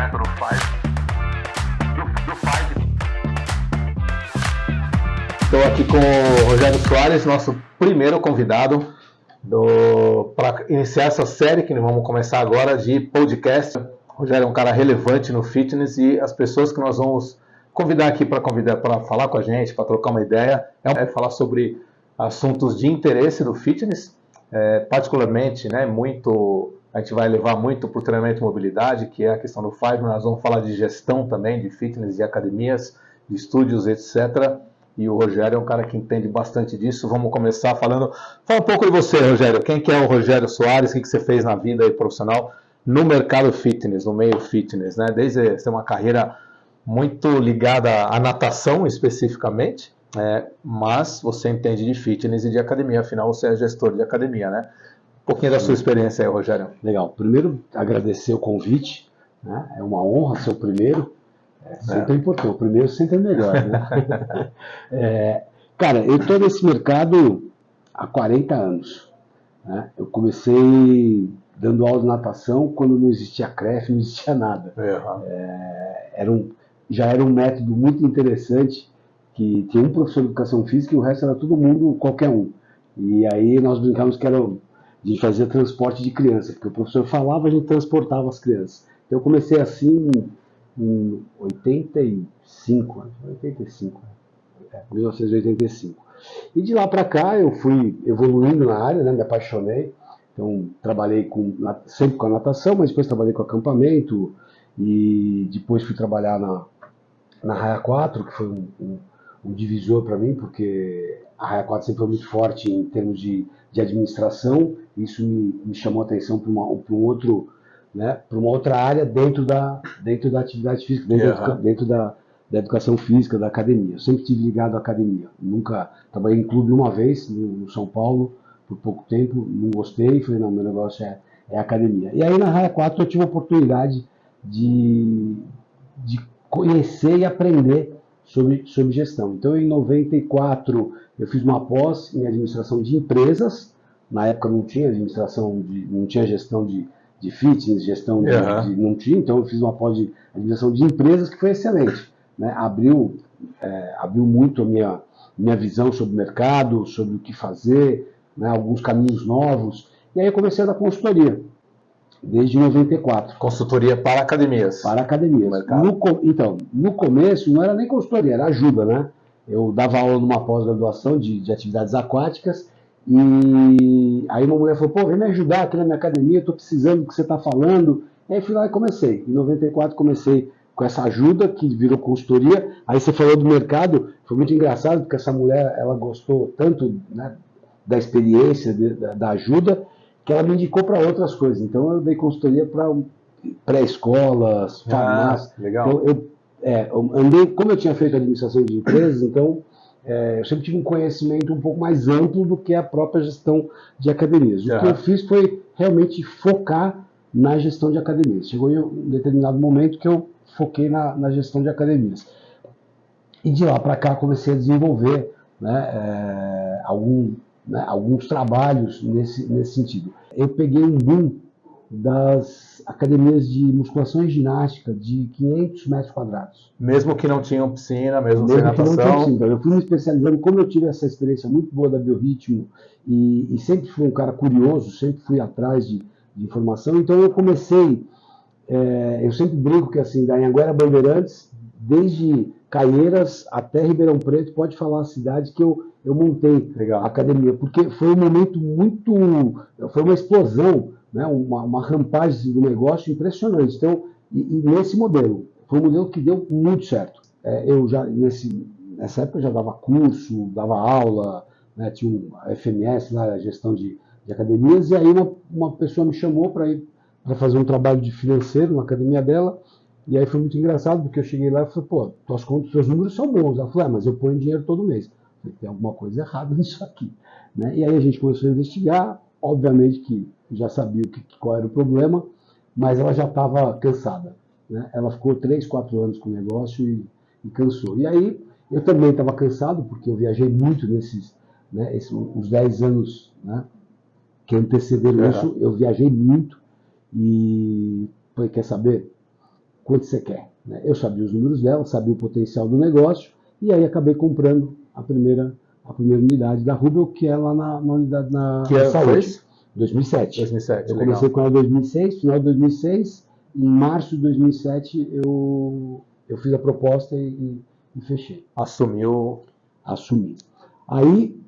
método Five. Estou aqui com o Rogério Soares, nosso primeiro convidado para iniciar essa série que nós vamos começar agora de podcast. O Rogério é um cara relevante no fitness e as pessoas que nós vamos convidar aqui para falar com a gente, para trocar uma ideia, é falar sobre assuntos de interesse do fitness, particularmente, né, a gente vai levar muito para o treinamento e mobilidade, que é a questão do Five. Nós vamos falar de gestão também, de fitness, de academias, de estúdios, etc. E o Rogério é um cara que entende bastante disso. Vamos começar falando... Fala um pouco de você, Rogério. Quem que é o Rogério Soares? O que você fez na vida aí profissional no mercado fitness, no meio fitness, né? Desde você tem uma carreira muito ligada à natação, especificamente, mas você entende de fitness e de academia. Afinal, você é gestor de academia, né? Um pouquinho da sua experiência aí, Rogério. Legal. Primeiro, agradecer o convite, né? É uma honra ser o primeiro. Sempre é importante. O primeiro sempre é melhor, né? Cara, eu estou nesse mercado há 40 anos. Né? Eu comecei dando aula de natação quando não existia CREF, não existia nada. Já era um método muito interessante, que tinha um professor de educação física e o resto era todo mundo, qualquer um. E aí nós brincávamos que a gente fazia transporte de criança, porque o professor falava, a gente transportava as crianças. Então eu comecei assim em 1985. E de lá para cá eu fui evoluindo na área, né, me apaixonei. Então trabalhei sempre com a natação, mas depois trabalhei com acampamento e depois fui trabalhar na Raia 4, que foi um divisor para mim, porque a Raia 4 sempre foi muito forte em termos de administração. Isso me chamou a atenção para uma outra área dentro da atividade física, dentro da educação física, da academia. Eu sempre estive ligado à academia. Nunca trabalhei em clube uma vez, no São Paulo, por pouco tempo, não gostei, falei, não, meu negócio é academia. E aí na Raia 4 eu tive a oportunidade de conhecer e aprender sobre gestão. Então em 94 eu fiz uma pós em administração de empresas. Na época não tinha não tinha gestão de fitness, gestão não tinha, então eu fiz uma pós de administração de empresas que foi excelente, né? Abriu muito a minha visão sobre o mercado, sobre o que fazer, né? Alguns caminhos novos, e aí eu comecei a dar consultoria, desde 94. Consultoria para academias? Para academias. Então, no começo não era nem consultoria, era ajuda, né? Eu dava aula numa pós-graduação de atividades aquáticas. E aí uma mulher falou, pô, vem me ajudar aqui na minha academia, estou precisando do que você está falando. E aí fui lá e comecei. Em 94 comecei com essa ajuda, que virou consultoria. Aí você falou do mercado, foi muito engraçado, porque essa mulher, ela gostou tanto, né, da experiência, da ajuda, que ela me indicou para outras coisas. Então eu dei consultoria para pré-escolas, farmácias. Legal. Então eu andei, como eu tinha feito administração de empresas, então eu sempre tive um conhecimento um pouco mais amplo do que a própria gestão de academias. O que eu fiz foi realmente focar na gestão de academias. Chegou em um determinado momento que eu foquei na gestão de academias. E de lá para cá comecei a desenvolver, né, alguns trabalhos nesse sentido. Eu peguei um boom das academias de musculação e ginástica de 500 metros quadrados. Mesmo que não tinham piscina, mesmo sem natação. Então, eu fui me especializando, como eu tive essa experiência muito boa da biorritmo e sempre fui um cara curioso, sempre fui atrás de informação, então eu comecei, eu sempre brinco que assim, da Anhanguera Bandeirantes, desde Caieiras até Ribeirão Preto, pode falar a cidade que eu montei a academia, porque foi um momento foi uma explosão, né, uma rampagem do negócio impressionante. Então, e nesse modelo, foi um modelo que deu muito certo. Eu já, nessa época, eu já dava curso, dava aula, né, tinha a FMS, lá, a gestão de academias, e aí uma pessoa me chamou para fazer um trabalho de financeiro na academia dela, e aí foi muito engraçado, porque eu cheguei lá e falei, pô, tuas contas, seus números são bons. Ela falou, mas eu ponho dinheiro todo mês. Eu falei, tem alguma coisa errada nisso aqui. Né? E aí a gente começou a investigar, obviamente que já sabia qual era o problema, mas ela já estava cansada. Né? Ela ficou 3, 4 anos com o negócio e cansou. E aí eu também estava cansado, porque eu viajei muito uns 10 anos, né, que antecederam isso, eu viajei muito e falei, quer saber? quanto você quer. Né? Eu sabia os números dela, sabia o potencial do negócio, e aí acabei comprando a primeira unidade da Rubel, que é lá na unidade na Saúde. 2007. 2007, eu comecei com ela em 2006, final de 2006, em março de 2007 eu fiz a proposta e fechei. Assumi. Aí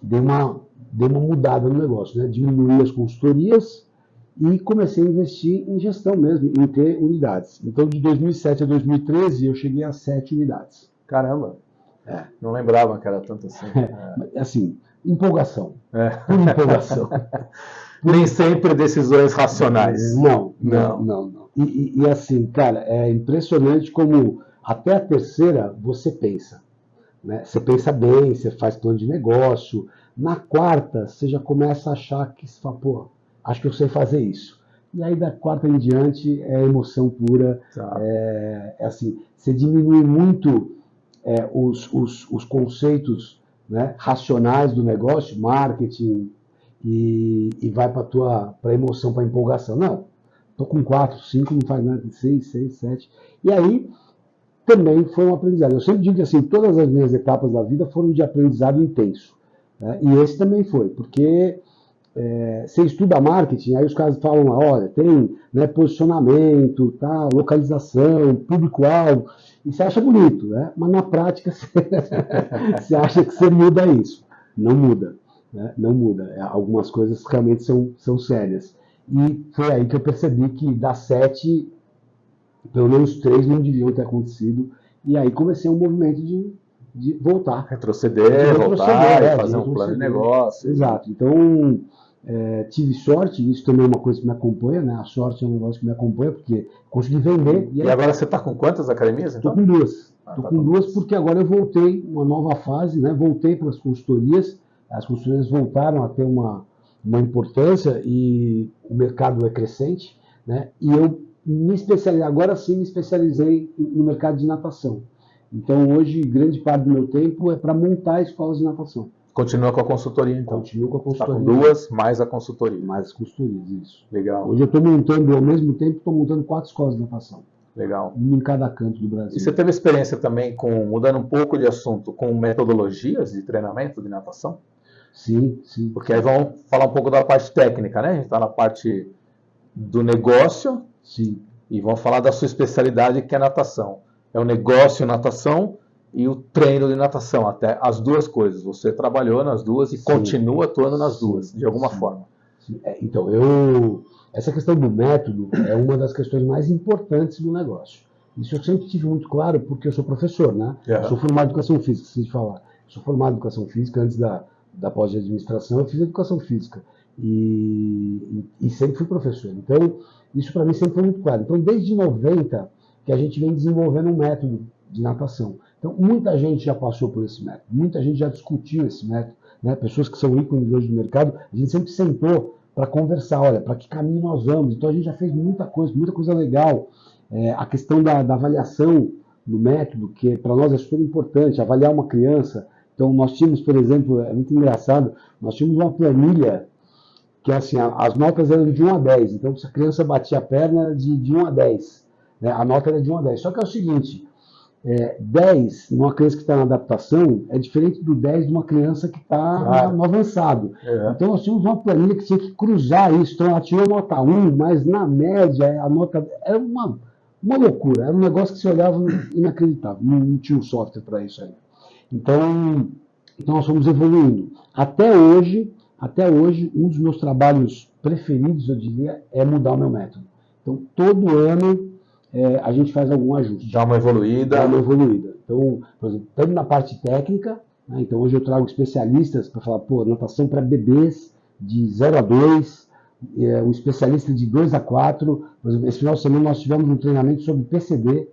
dei uma mudada no negócio, né? Diminuí as consultorias e comecei a investir em gestão mesmo, em ter unidades. Então de 2007 a 2013 eu cheguei a 7 unidades. Caramba! Não lembrava que era tanto assim. Assim, empolgação. Por empolgação. Nem sempre decisões racionais. Não. E assim, cara, é impressionante como até a terceira você pensa. Né? Você pensa bem, você faz plano de negócio. Na quarta, você já começa a achar que você fala, pô, acho que eu sei fazer isso. E aí da quarta em diante é emoção pura. Tá. É assim, você diminui muito os conceitos, né, racionais do negócio, marketing, e vai para a emoção, para a empolgação. Não, estou com 4, 5, não faz nada, 6, 7. E aí também foi um aprendizado. Eu sempre digo que assim, todas as minhas etapas da vida foram de aprendizado intenso. Né? E esse também foi, porque você estuda marketing, aí os caras falam, olha, tem, né, posicionamento, tá, localização, público-alvo, e você acha bonito, né? Mas na prática você acha que você muda isso. Não muda. Né? Não muda. Algumas coisas realmente são sérias. E foi aí que eu percebi que das 7, pelo menos 3 não deviam ter acontecido. E aí comecei um movimento de voltar. Retroceder, voltar e fazer um plano de negócio. Exato. Então, tive sorte, isso também é uma coisa que me acompanha, né? A sorte é um negócio que me acompanha, porque consegui vender. E agora você está com quantas academias? Estou com 2. Estou com 2 porque agora eu voltei, uma nova fase, né? Voltei para as consultorias. As consultorias voltaram a ter uma importância e o mercado é crescente, né? E eu agora sim me especializei no mercado de natação. Então hoje grande parte do meu tempo é para montar escolas de natação. Continua com a consultoria, então? Continuo com a consultoria. Está com 2, mais a consultoria. Mais as consultorias, isso. Legal. Hoje eu estou montando, ao mesmo tempo, estou montando 4 escolas de natação. Legal. Uma em cada canto do Brasil. E você teve experiência também com, mudando um pouco de assunto, com metodologias de treinamento de natação? Sim. Porque aí vamos falar um pouco da parte técnica, né? A gente está na parte do negócio. Sim. E vamos falar da sua especialidade, que é natação. É o negócio natação e o treino de natação, até as duas coisas. Você trabalhou nas duas e continua atuando nas duas, de alguma forma. Sim. Então, essa questão do método é uma das questões mais importantes do negócio. Isso eu sempre tive muito claro, porque eu sou professor, né? Eu sou formado em educação física, esqueci de falar. Eu sou formado em educação física, antes da pós de administração, eu fiz educação física. E sempre fui professor. Então, isso para mim sempre foi muito claro. Então, desde 90 que a gente vem desenvolvendo um método de natação. Então, muita gente já passou por esse método, muita gente já discutiu esse método, né? Pessoas que são ícones hoje do mercado, a gente sempre sentou para conversar, olha, para que caminho nós vamos. Então, a gente já fez muita coisa legal. A questão da avaliação do método, que para nós é super importante, avaliar uma criança. Então, nós tínhamos, por exemplo, é muito engraçado, nós tínhamos uma planilha que assim, as notas eram de 1 a 10. Então, se a criança batia a perna de 1 a 10, né, a nota era de 1 a 10. Só que é o seguinte, 10 numa criança que está na adaptação é diferente do 10 de uma criança que está no avançado. Então, nós tínhamos uma planilha que tinha que cruzar isso. Então, ela tirou nota 1, mas na média a nota era uma loucura. Era um negócio que se olhava inacreditável. Não tinha um software para isso ainda. Então, nós fomos evoluindo. Até hoje, um dos meus trabalhos preferidos, eu diria, é mudar o meu método. Então, todo ano a gente faz algum ajuste. Dá uma evoluída. Então, por exemplo, tanto na parte técnica, né, então hoje eu trago especialistas para falar, natação para bebês de 0 a 2, um especialista de 2 a 4. Por exemplo, esse final de semana nós tivemos um treinamento sobre PCD,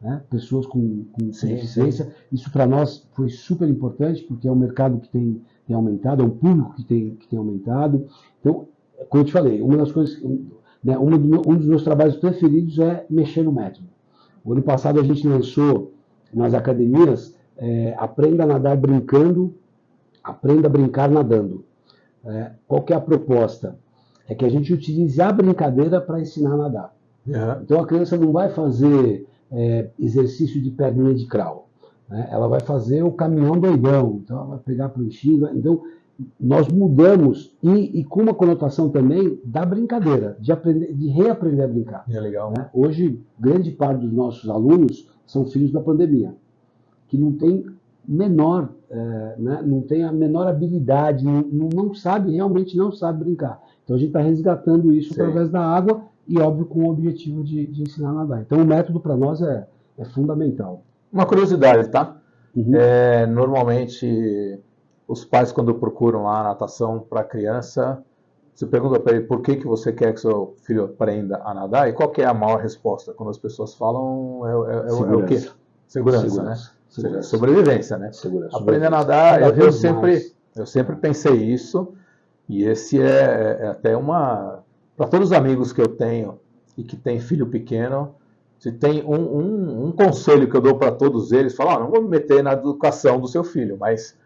né, pessoas com deficiência. Isso para nós foi super importante, porque é um mercado que tem aumentado, é um público que tem aumentado. Então, como eu te falei, uma das coisas, né, um dos meus trabalhos preferidos é mexer no método. O ano passado a gente lançou nas academias Aprenda a Nadar Brincando, Aprenda a Brincar Nadando. Qual que é a proposta? É que a gente utilize a brincadeira para ensinar a nadar. Uhum. Então a criança não vai fazer exercício de perninha de crawl, né? Ela vai fazer o caminhão doidão, então ela vai pegar a planchinha. Então nós mudamos e com uma conotação também da brincadeira, de aprender, de reaprender a brincar. É legal. Né? Hoje, grande parte dos nossos alunos são filhos da pandemia, que não tem menor, né, não tem a menor habilidade, não sabe, realmente não sabe brincar. Então a gente está resgatando isso através da água e, óbvio, com o objetivo de ensinar a nadar. Então o método para nós é fundamental. Uma curiosidade, tá? Uhum. Normalmente, os pais, quando procuram lá a natação para criança, você pergunta para ele por que você quer que seu filho aprenda a nadar e qual que é a maior resposta? Quando as pessoas falam, é o quê? Segurança, né? Segurança. Sobrevivência, né? Segurança. Aprender a nadar, eu sempre pensei isso, e esse é até uma... Para todos os amigos que eu tenho e que têm filho pequeno, se tem um conselho que eu dou para todos eles, fala, não vou me meter na educação do seu filho, mas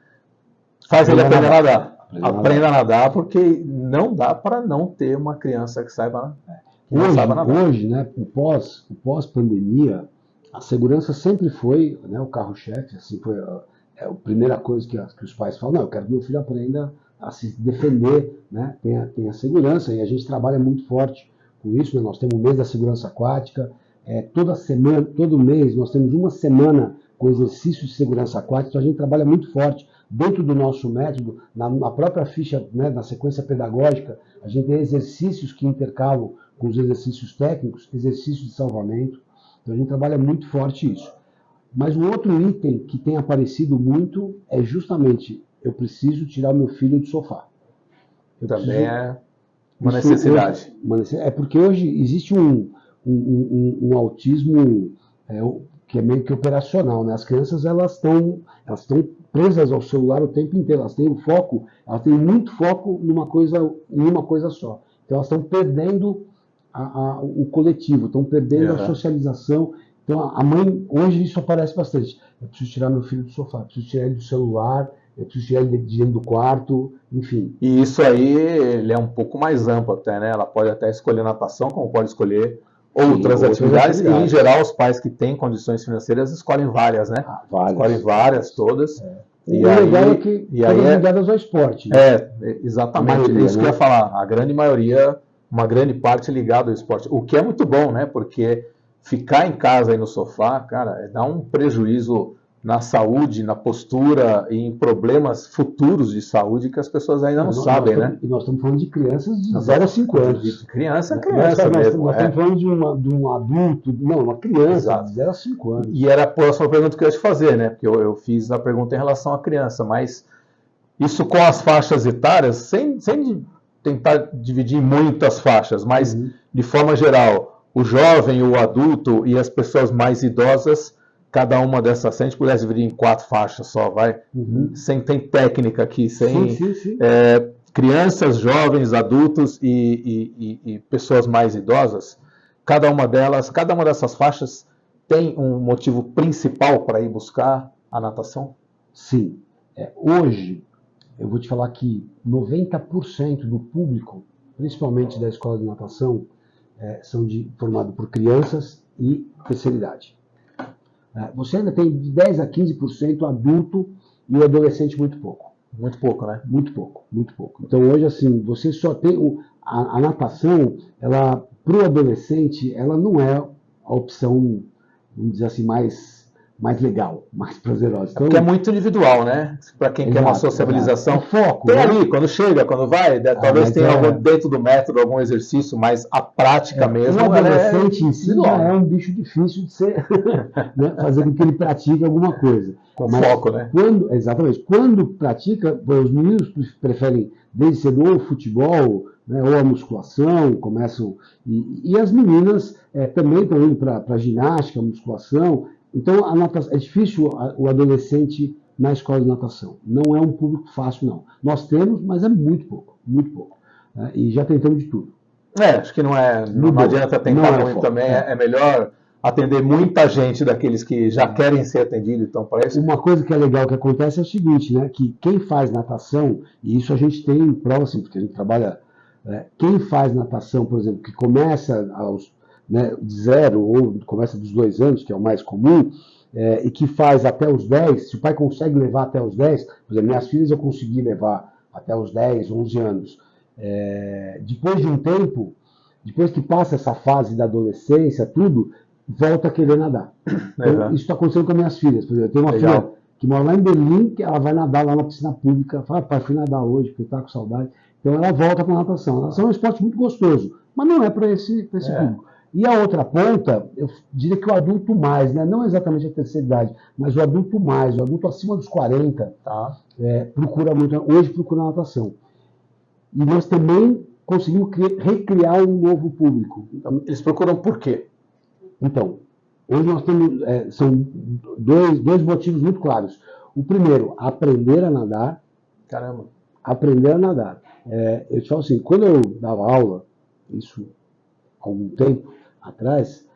faz ele aprender a nadar. Aprenda a nadar, porque não dá para não ter uma criança que saiba nadar. Hoje, né, o pós-pandemia, a segurança sempre foi, né, o carro-chefe, assim, foi a primeira coisa que os pais falam, não, eu quero que meu filho aprenda a se defender, né, tenha segurança, e a gente trabalha muito forte com isso, né, nós temos o mês da segurança aquática, toda semana, todo mês, nós temos uma semana com exercício de segurança aquática, então a gente trabalha muito forte dentro do nosso método, na própria ficha, né, na sequência pedagógica, a gente tem exercícios que intercalam com os exercícios técnicos, exercícios de salvamento, então a gente trabalha muito forte isso. Mas um outro item que tem aparecido muito é justamente, eu preciso tirar o meu filho do sofá. Também é uma necessidade. É porque hoje existe um autismo que é meio que operacional, né? As crianças elas estão presas ao celular o tempo inteiro, elas têm muito foco em uma coisa só. Então elas estão perdendo o coletivo, estão perdendo a socialização. Então a mãe, hoje isso aparece bastante. Eu preciso tirar meu filho do sofá, eu preciso tirar ele do celular, eu preciso tirar ele de dentro do quarto, enfim. E isso aí, ele é um pouco mais amplo até, né? Ela pode até escolher natação, como pode escolher outras atividades. E, em geral, os pais que têm condições financeiras escolhem várias, né? Escolhem várias, todas. E o legal é que todas ligadas ao esporte. Né? Exatamente. É isso que eu ia falar. A grande maioria, uma grande parte ligada ao esporte. O que é muito bom, né? Porque ficar em casa aí no sofá, cara, dá um prejuízo na saúde, na postura e em problemas futuros de saúde que as pessoas ainda não sabem, né? E nós estamos falando de crianças de 0 a 5 anos. De criança mesmo. Nós estamos falando de um adulto, não, uma criança de 0 a 5 anos. E era a próxima pergunta que eu ia te fazer, né? Porque eu fiz a pergunta em relação à criança, mas isso com as faixas etárias, sem tentar dividir em muitas faixas, mas de forma geral, o jovem, o adulto e as pessoas mais idosas, cada uma dessas, se a gente pudesse dividir em 4 faixas só, sem tem técnica aqui, sem crianças, jovens, adultos e pessoas mais idosas, cada uma dessas faixas tem um motivo principal para ir buscar a natação? Sim. Hoje, eu vou te falar que 90% do público, principalmente da escola de natação, são formado por crianças e terceira idade. Você ainda tem de 10 a 15% adulto e o adolescente muito pouco. Muito pouco, né? Muito pouco, muito pouco. Então hoje, assim, você só tem... A natação, ela, para o adolescente, ela não é a opção, vamos dizer assim, mais legal, mais prazerosa. Então, porque é muito individual, né? Para quem quer uma sociabilização. Foco. Tem ali, quando chega, quando vai, talvez tenha dentro do método algum exercício, mas a prática mesmo... O adolescente em si já é um bicho difícil de ser, né, fazer com que ele pratique alguma coisa. Com foco, né? Exatamente. Quando pratica, os meninos preferem desde cedo ou o futebol, né, ou a musculação, começam... E as meninas também estão indo para a ginástica, musculação. Então, a natação, é difícil o adolescente na escola de natação. Não é um público fácil, não. Nós temos, mas é muito pouco, muito pouco. Né? E já tentamos de tudo. Acho que não adianta tentar muito também. É melhor atender muita gente daqueles que já querem ser atendidos. Então, parece... Uma coisa que é legal que acontece é o seguinte, né? Que quem faz natação, e isso a gente tem prova, assim, porque a gente trabalha... quem faz natação, por exemplo, que começa né, de 0 ou começa dos 2 anos, que é o mais comum, e que faz até os 10, se o pai consegue levar até os 10, por exemplo, minhas filhas eu consegui levar até os 10, 11 anos. Depois de um tempo, depois que passa essa fase da adolescência, tudo, volta a querer nadar. Então, isso está acontecendo com as minhas filhas. Por exemplo, eu tenho uma filha que mora lá em Berlim, que ela vai nadar lá na piscina pública, fala, pai, fui nadar hoje, porque está com saudade. Então ela volta para a natação. A natação é um esporte muito gostoso, mas não é para esse público. E a outra ponta, eu diria que o adulto mais, né? Não exatamente a terceira idade, mas o adulto mais, o adulto acima dos 40, procura muito, hoje procura natação. E nós também conseguimos recriar um novo público. Eles procuram por quê? Então, hoje nós temos, são dois motivos muito claros. O primeiro, aprender a nadar. Caramba. Aprender a nadar. Eu te falo assim, quando eu dava aula, isso há algum tempo atrás,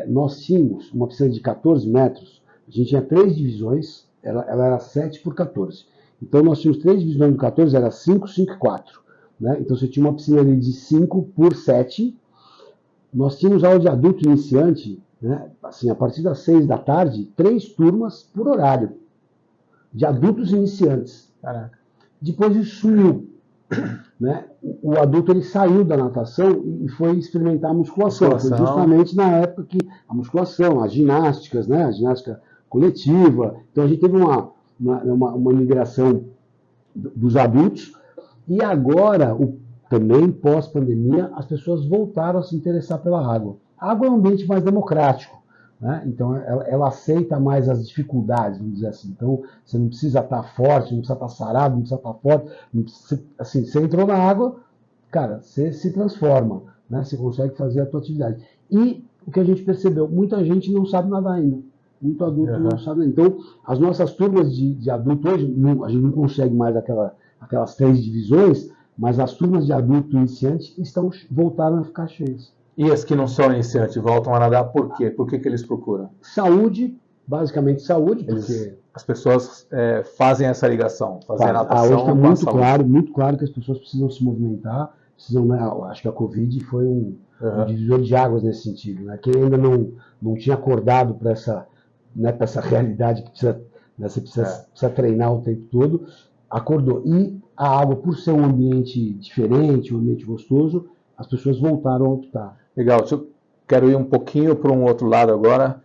nós tínhamos uma piscina de 14 metros, a gente tinha 3 divisões, ela era 7 por 14. Então nós tínhamos 3 divisões de 14, era 5, 5 e 4. Né? Então você tinha uma piscina ali de 5 por 7. Nós tínhamos aula de adulto iniciante, né? Assim, a partir das 6 da tarde, 3 turmas por horário, de adultos iniciantes. Caraca. Depois isso sumiu. Né? O adulto ele saiu da natação e foi experimentar a musculação. Foi justamente na época que a musculação, as ginásticas, né? A ginástica coletiva. Então a gente teve uma migração dos adultos e agora, também pós-pandemia, as pessoas voltaram a se interessar pela água. A água é um ambiente mais democrático. Né? Então ela aceita mais as dificuldades, vamos dizer assim. Então você não precisa estar forte, não precisa estar sarado, não precisa estar forte. Não precisa, assim, você entrou na água, cara, você se transforma, né? Você consegue fazer a tua atividade. E o que a gente percebeu, muita gente não sabe nadar ainda. Muito adulto não sabe nadar. Então as nossas turmas de adulto hoje, a gente não consegue mais aquelas 3 divisões, mas as turmas de adulto iniciante voltaram a ficar cheias. E as que não são iniciantes voltam a nadar por quê? Por que eles procuram? Saúde, basicamente saúde, porque as pessoas fazem essa ligação, fazem a natação. Hoje está muito claro que as pessoas precisam se movimentar, precisam, né, acho que a Covid foi um divisor de águas nesse sentido. Né? Quem ainda não tinha acordado para essa realidade que você precisa treinar o tempo todo, acordou. E a água, por ser um ambiente diferente, um ambiente gostoso, as pessoas voltaram a optar. Legal, quero ir um pouquinho para um outro lado agora.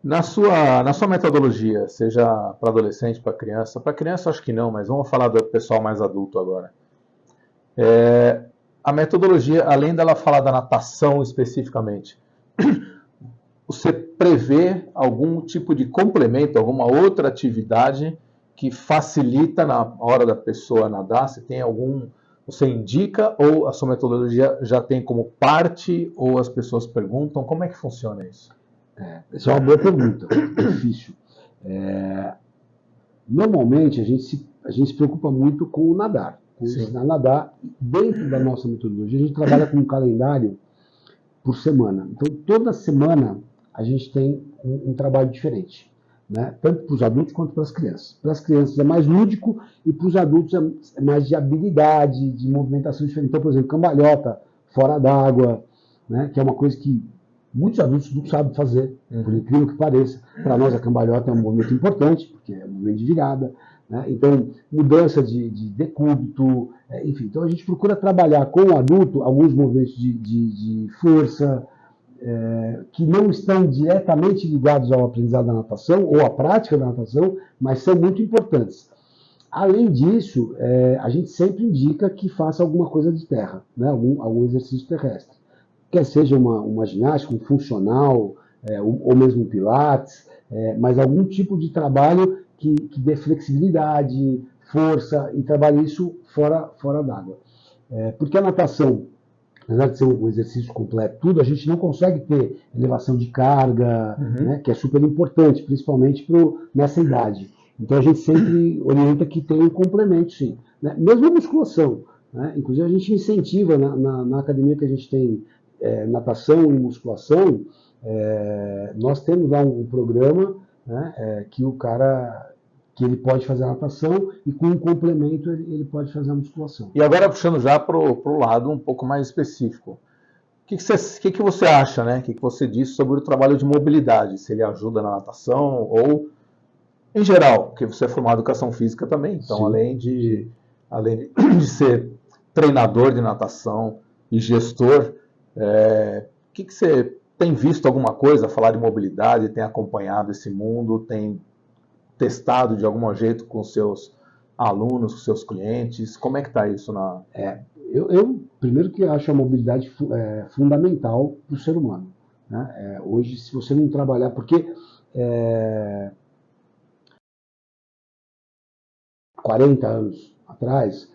Na sua metodologia, seja para adolescente, para criança acho que não, mas vamos falar do pessoal mais adulto agora. A metodologia, além dela falar da natação especificamente, você prevê algum tipo de complemento, alguma outra atividade que facilita na hora da pessoa nadar? Você tem você indica ou a sua metodologia já tem como parte ou as pessoas perguntam? Como é que funciona isso? Essa é uma boa pergunta, difícil. Normalmente a gente se preocupa muito com o nadar, com ensinar a nadar. Dentro da nossa metodologia a gente trabalha com um calendário por semana. Então toda semana a gente tem um trabalho diferente. Né? Tanto para os adultos quanto para as crianças. Para as crianças é mais lúdico e para os adultos é mais de habilidade, de movimentação diferente. Então, por exemplo, cambalhota fora d'água, né? Que é uma coisa que muitos adultos não sabem fazer, por incrível que pareça. Para nós a cambalhota é um movimento importante, porque é um movimento de virada. Né? Então, mudança de decúbito, enfim. Então a gente procura trabalhar com o adulto alguns movimentos de força, que não estão diretamente ligados ao aprendizado da natação ou à prática da natação, mas são muito importantes. Além disso, a gente sempre indica que faça alguma coisa de terra, né? algum exercício terrestre. Quer seja uma ginástica, um funcional, ou mesmo um pilates, mas algum tipo de trabalho que dê flexibilidade, força e trabalhe isso fora d'água. Porque a natação, apesar de ser um exercício completo, tudo, a gente não consegue ter elevação de carga, né, que é super importante, principalmente nessa idade. Então a gente sempre orienta que tem um complemento, sim. Né? Mesmo a musculação. Né? Inclusive a gente incentiva na academia que a gente tem natação e musculação, nós temos lá um programa, né, que que ele pode fazer a natação e com um complemento ele pode fazer a musculação. E agora puxando já para o lado um pouco mais específico. que você acha, né? O que você diz sobre o trabalho de mobilidade? Se ele ajuda na natação ou, em geral, porque você é formado em educação física também, então Sim. além de ser treinador de natação e gestor, que você tem visto alguma coisa falar de mobilidade, tem acompanhado esse mundo, tem testado de algum jeito com seus alunos, com seus clientes? Como é que está isso na... Eu primeiro que acho a mobilidade fundamental para o ser humano, né? Hoje, se você não trabalhar, porque 40 anos atrás,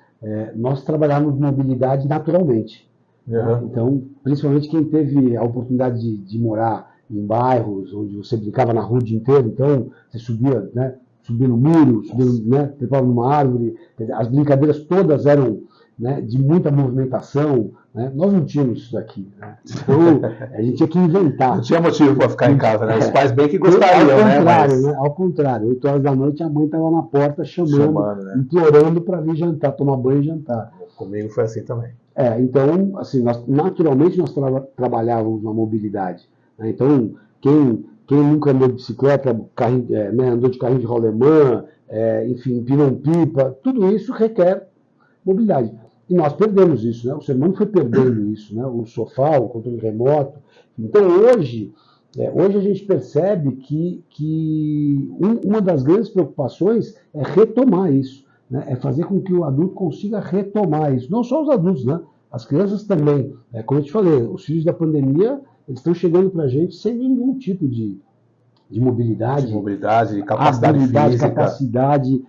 nós trabalhávamos mobilidade naturalmente. Né? Então, principalmente quem teve a oportunidade de morar em bairros onde você brincava na rua o dia inteiro, então você subia, né, subia no muro, né, trepava numa árvore, as brincadeiras todas eram, né, de muita movimentação, né? Nós não tínhamos isso daqui, né? Então a gente tinha que inventar. Não tinha motivo para ficar em casa, né? Os pais bem que gostariam, né? Mas... né? Ao contrário, 8 horas da noite a mãe estava na porta chamando, né? implorando para vir jantar, tomar banho e jantar. Comigo foi assim também. Então, assim, naturalmente nós trabalhávamos na mobilidade, né? Então, quem nunca andou de bicicleta, né, andou de carrinho de rolemã, enfim, pirão-pipa, tudo isso requer mobilidade. E nós perdemos isso, né? O ser humano foi perdendo isso, né? O sofá, o controle remoto. Então, hoje a gente percebe que uma das grandes preocupações é retomar isso, né? É fazer com que o adulto consiga retomar isso. Não só os adultos, né? As crianças também. Como eu te falei, os filhos da pandemia, eles estão chegando para a gente sem nenhum tipo de mobilidade. De capacidade física. Capacidade,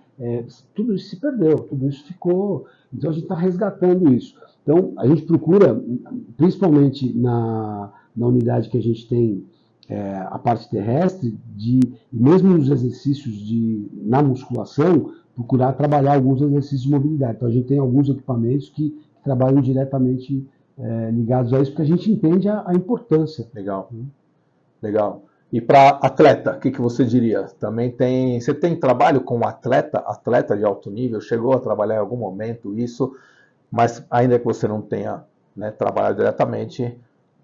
tudo isso se perdeu, tudo isso ficou... Então a gente está resgatando isso. Então a gente procura, principalmente na unidade que a gente tem, a parte terrestre, mesmo nos exercícios na musculação, procurar trabalhar alguns exercícios de mobilidade. Então a gente tem alguns equipamentos que trabalham diretamente ligados a isso, porque a gente entende a importância. Legal. Legal. E para atleta, o que você diria? Você tem trabalho com atleta de alto nível? Chegou a trabalhar em algum momento isso? Mas ainda que você não tenha, né, trabalhado diretamente,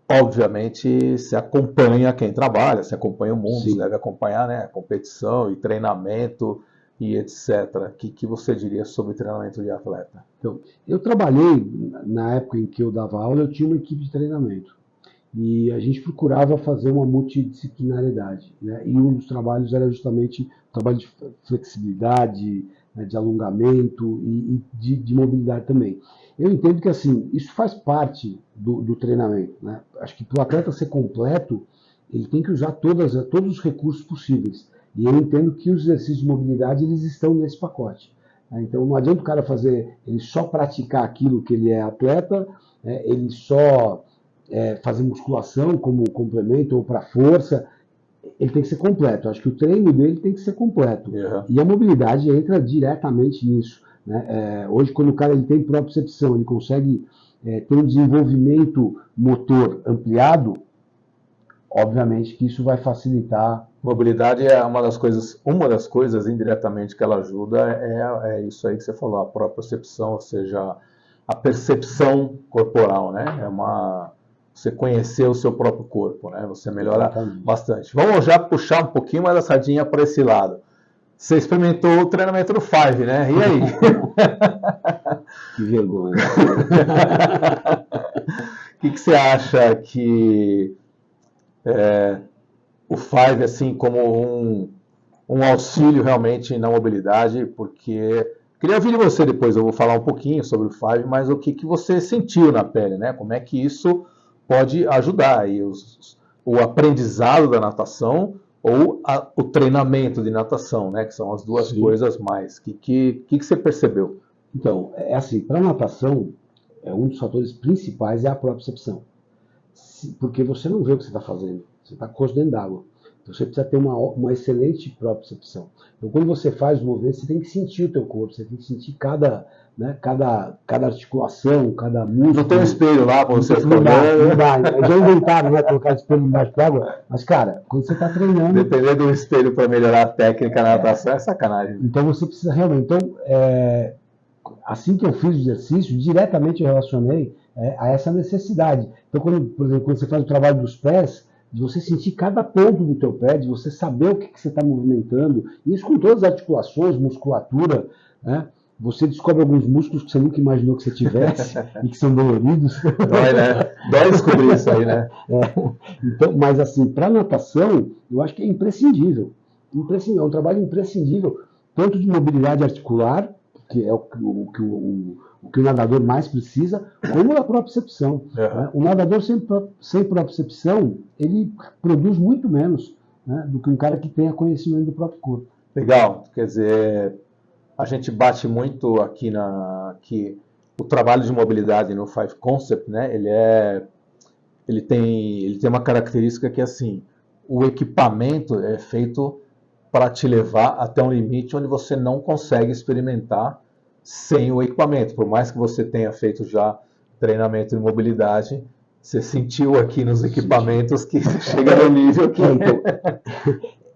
obviamente você acompanha quem trabalha, você acompanha o mundo, você deve acompanhar, né, a competição e treinamento e etc. O que você diria sobre treinamento de atleta? Então, eu trabalhei, na época em que eu dava aula, eu tinha uma equipe de treinamento. E a gente procurava fazer uma multidisciplinariedade, né? E um dos trabalhos era justamente o trabalho de flexibilidade, né, de alongamento e de mobilidade também. Eu entendo que assim, isso faz parte do treinamento, né? Acho que para o atleta ser completo, ele tem que usar todos os recursos possíveis. E eu entendo que os exercícios de mobilidade eles estão nesse pacote. Né? Então não adianta o cara ele só praticar aquilo que ele é atleta, ele só... fazer musculação como complemento ou para força, ele tem que ser completo. Eu acho que o treino dele tem que ser completo. E a mobilidade entra diretamente nisso. Né? Hoje, quando o cara ele tem propriocepção, ele consegue ter um desenvolvimento motor ampliado, obviamente que isso vai facilitar. Mobilidade é uma das coisas indiretamente que ela ajuda é isso aí que você falou, a propriocepção, ou seja, a percepção corporal, né? Você conhecer o seu próprio corpo, né? Você melhora bastante. Vamos já puxar um pouquinho mais a sardinha para esse lado. Você experimentou o treinamento do Five, né? E aí? Que vergonha. O que você acha que o Five, assim, como um auxílio realmente na mobilidade? Porque queria ouvir de você depois, eu vou falar um pouquinho sobre o Five, mas o que você sentiu na pele, né? Como é que isso pode ajudar aí o aprendizado da natação ou o treinamento de natação, né? Que são as duas coisas mais. O que você percebeu? Então, assim, para a natação, um dos fatores principais é a propriocepção. Porque você não vê o que você está fazendo, você está coçando dentro d'água. Então você precisa ter uma excelente propriocepção. Então quando você faz o movimento, você tem que sentir o teu corpo, você tem que sentir cada articulação, cada músculo. Não tem um espelho lá para você ficar olhando. Não dá. Já inventaram, né, colocar espelho embaixo d'água. Mas, cara, quando você está treinando... Depender do espelho para melhorar a técnica na natação é sacanagem. Então você precisa realmente... Então, assim que eu fiz o exercício, diretamente eu relacionei a essa necessidade. Então, por exemplo, quando você faz o trabalho dos pés, de você sentir cada ponto do teu pé, de você saber o que você está movimentando, isso com todas as articulações, musculatura, né? Você descobre alguns músculos que você nunca imaginou que você tivesse e que são doloridos. Dói, né? Dói descobrir isso aí, né? Então, mas assim, para natação, eu acho que é imprescindível. É um trabalho imprescindível, tanto de mobilidade articular, que é o que o nadador mais precisa, como da propriocepção. Né? O nadador sem propriocepção, ele produz muito menos, né, do que um cara que tenha conhecimento do próprio corpo. Legal, quer dizer, a gente bate muito aqui que o trabalho de mobilidade no Five Concept, né, ele tem uma característica que é assim, o equipamento é feito para te levar até um limite onde você não consegue experimentar sem o equipamento. Por mais que você tenha feito já treinamento de mobilidade, você sentiu aqui nos equipamentos que você chega no nível que... Então,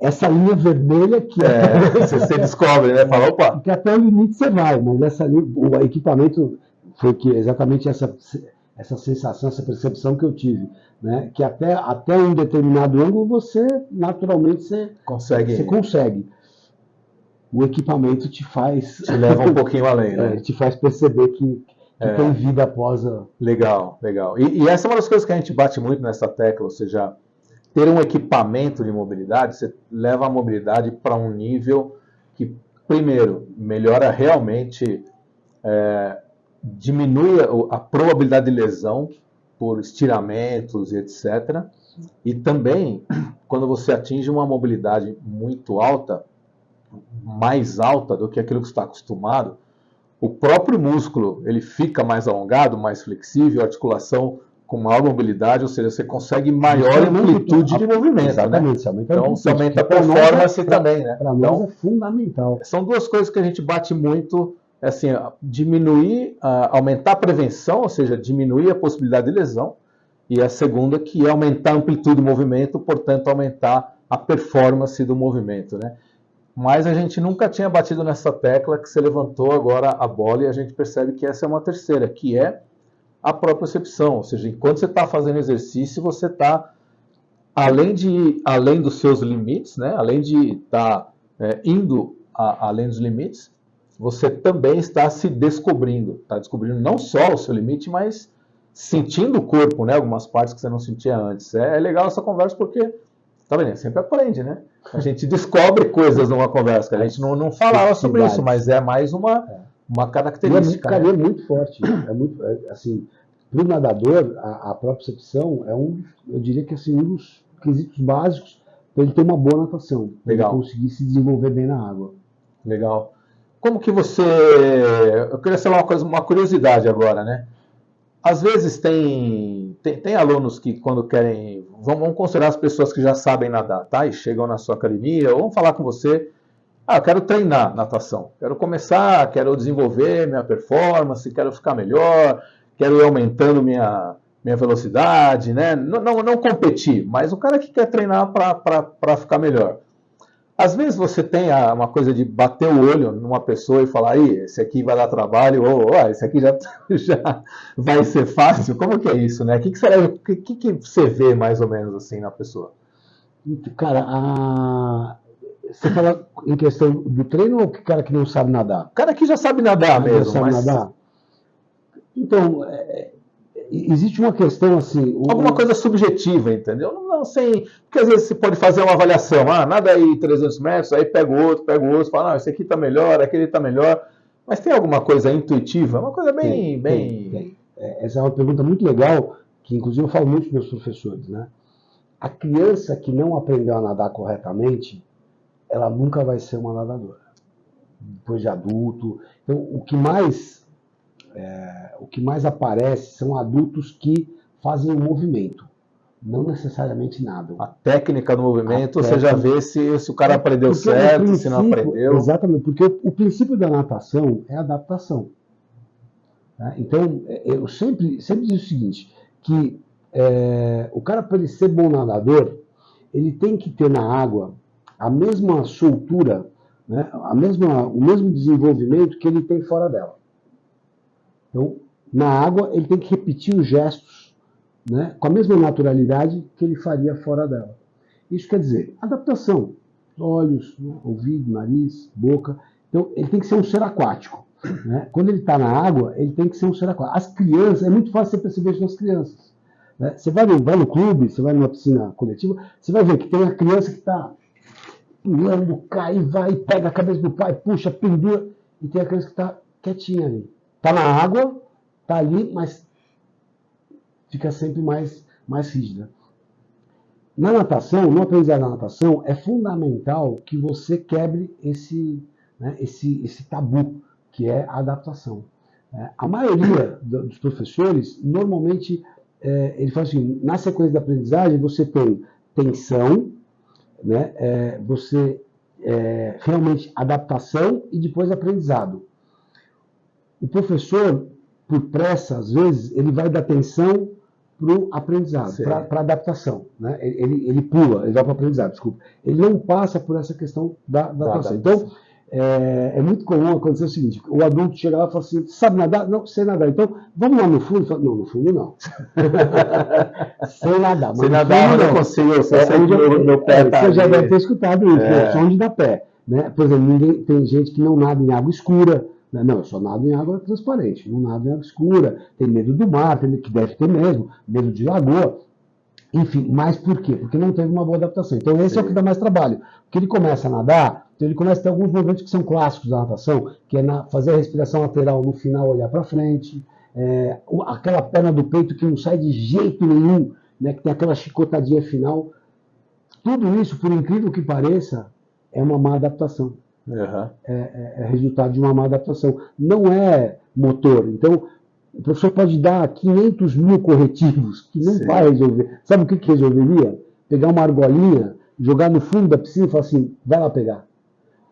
essa linha vermelha que você descobre, né? Fala, opa! Porque até o limite você vai, mas essa linha, o equipamento foi exatamente essa sensação, essa percepção que eu tive, né? Que até um determinado ângulo você, naturalmente, você consegue. O equipamento te leva um pouquinho além, né? Te faz perceber que tem vida após a... Legal. E essa é uma das coisas que a gente bate muito nessa tecla, ou seja, ter um equipamento de mobilidade, você leva a mobilidade para um nível que, primeiro, melhora realmente, diminui a probabilidade de lesão por estiramentos e etc. E também, quando você atinge uma mobilidade muito alta, mais alta do que aquilo que você está acostumado, o próprio músculo ele fica mais alongado, mais flexível, a articulação com maior mobilidade, ou seja, você consegue maior amplitude de movimento. Exatamente, né? Então, você aumenta a performance também. Né? Para nós é fundamental. São duas coisas que a gente bate muito, assim, aumentar a prevenção, ou seja, diminuir a possibilidade de lesão, e a segunda que é aumentar a amplitude do movimento, portanto, aumentar a performance do movimento. Né? Mas a gente nunca tinha batido nessa tecla que você levantou agora a bola e a gente percebe que essa é uma terceira, que é a propriocepção. Ou seja, enquanto você está fazendo exercício, você está, além dos seus limites, né? Além de estar indo além dos limites, você também está se descobrindo. Está descobrindo não só o seu limite, mas sentindo o corpo, né? Algumas partes que você não sentia antes. É legal essa conversa porque... Tá vendo? Sempre aprende, né? A gente descobre coisas numa conversa, a gente não falava sobre isso, mas é mais uma característica. É muito forte. Assim, para o nadador, a propriocepção é eu diria que assim, um dos quesitos básicos para ele ter uma boa natação, para ele conseguir se desenvolver bem na água. Legal. Como que você... Eu queria saber uma curiosidade agora, né? Às vezes tem alunos que quando querem, vamos considerar as pessoas que já sabem nadar, tá? E chegam na sua academia, ou vão falar com você, eu quero treinar natação, quero começar, quero desenvolver minha performance, quero ficar melhor, quero ir aumentando minha velocidade, né? Não competir, mas o cara que quer treinar para ficar melhor. Às vezes você tem uma coisa de bater o olho numa pessoa e falar, aí, esse aqui vai dar trabalho, ou esse aqui já vai ser fácil. Como que é isso, né? O que você vê mais ou menos assim na pessoa? Cara, você fala em questão do treino ou o cara que não sabe nadar? O cara que já sabe nadar mesmo. Sabe nadar? Então, existe uma questão assim... Alguma coisa subjetiva, entendeu? Não sei, porque às vezes você pode fazer uma avaliação, nada aí 300 metros, aí pega o outro, fala, esse aqui está melhor, aquele está melhor, mas tem alguma coisa intuitiva? Uma coisa bem... Tem. Essa é uma pergunta muito legal, que inclusive eu falo muito para meus professores, né? A criança que não aprendeu a nadar corretamente, ela nunca vai ser uma nadadora. Depois de adulto. Então, o que mais aparece são adultos que fazem o movimento, não necessariamente nadam. A técnica do movimento, você já vê se o cara aprendeu certo, se não aprendeu. Exatamente, porque o princípio da natação é adaptação. Tá? Então, eu sempre digo o seguinte, que o cara, para ele ser bom nadador, ele tem que ter na água a mesma soltura, né? O mesmo desenvolvimento que ele tem fora dela. Então, na água, ele tem que repetir os gestos, né, com a mesma naturalidade que ele faria fora dela. Isso quer dizer, adaptação, olhos, né, ouvido, nariz, boca. Então, ele tem que ser um ser aquático. Né? Quando ele está na água, ele tem que ser um ser aquático. As crianças, é muito fácil você perceber isso nas crianças. Né? Você vai no clube, você vai numa piscina coletiva, você vai ver que tem a criança que está pulando, cai, vai, pega a cabeça do pai, puxa, pendura, e tem a criança que está quietinha ali. Está na água, está ali, mas fica sempre mais rígida. Na natação, no aprendizado da natação, é fundamental que você quebre esse tabu, que é a adaptação. A maioria dos professores, normalmente, ele fala assim, na sequência da aprendizagem, você tem tensão, né, realmente adaptação e depois aprendizado. O professor, por pressa, às vezes, ele vai dar atenção para o aprendizado, para a adaptação. Né? Ele pula, ele vai para o aprendizado, desculpa. Ele não passa por essa questão da adaptação. Então, é muito comum acontecer o seguinte, o adulto chega lá e fala assim, sabe nadar? Não, sei nadar. Então, vamos lá no fundo? Falo, não, no fundo não. Sei nadar. Sei nadar, mas não consigo, eu só sei que meu pé está Você já deve ter escutado isso, só onde dá pé. Né? Por exemplo, tem gente que não nada em água escura. Não, eu só nado em água transparente, não nado em água escura, tem medo do mar, que deve ter mesmo, medo de lagoa, enfim, mas por quê? Porque não teve uma boa adaptação. Então esse é o que dá mais trabalho, porque ele começa a nadar, então ele começa a ter alguns movimentos que são clássicos da natação, que é fazer a respiração lateral no final, olhar para frente, aquela perna do peito que não sai de jeito nenhum, né, que tem aquela chicotadinha final. Tudo isso, por incrível que pareça, é uma má adaptação. Uhum. É resultado de uma má adaptação. Não é motor. Então, o professor pode dar 500 mil corretivos que não vai resolver. Sabe o que resolveria? Pegar uma argolinha, jogar no fundo da piscina e falar assim, vai lá pegar.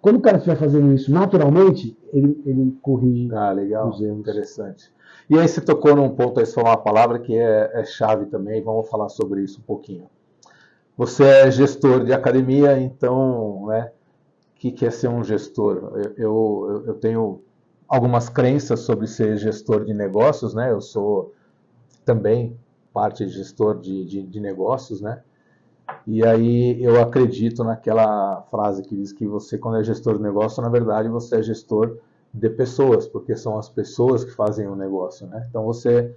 Quando o cara estiver fazendo isso naturalmente, ele corrige legal, os erros. Interessante. E aí você tocou num ponto, aí você falou uma palavra que é chave também, vamos falar sobre isso um pouquinho. Você é gestor de academia, então, né? O que é ser um gestor? Eu tenho algumas crenças sobre ser gestor de negócios, né? Eu sou também parte de gestor de negócios, né? E aí eu acredito naquela frase que diz que você, quando é gestor de negócio, na verdade você é gestor de pessoas, porque são as pessoas que fazem o negócio, né? Então você